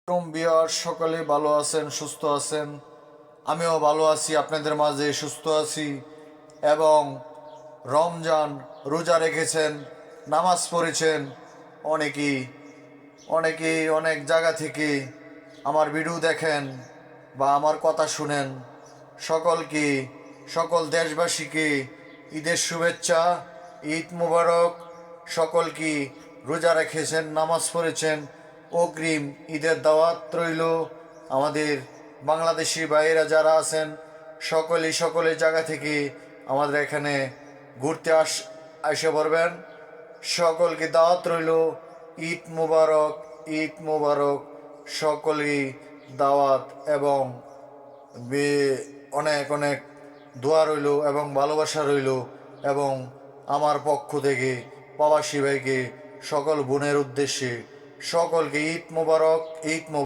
বিয়ার সকলে ভালো আছেন, সুস্থ আছেন। আমিও ভালো আছি, আপনাদের মাঝে সুস্থ আছি। এবং রমজান রোজা রেখেছেন, নামাজ পড়েছেন। অনেকেই অনেকেই অনেক জায়গা থেকে আমার ভিডিও দেখেন বা আমার কথা শুনেন। সকলকে, সকল দেশবাসীকে ঈদের শুভেচ্ছা, ঈদ মুবারক। সকলকে রোজা রেখেছেন, নামাজ পড়েছেন, অগ্রিম ঈদের দাওয়াত রইল। আমাদের বাংলাদেশি ভাইয়েরা যারা আছেন সকলের জায়গা থেকে আমাদের এখানে ঘুরতে এসে পড়বেন। সকলকে দাওয়াত রইল। ঈদ মুবারক, ঈদ মুবারক। সকলেই দাওয়াত এবং অনেক অনেক দোয়া রইল এবং ভালোবাসা রইল। এবং আমার পক্ষ থেকে প্রবাসী ভাইকে, সকল বোনের উদ্দেশ্যে সকলকে ঈদ মুবারক, ঈদ মুবারক।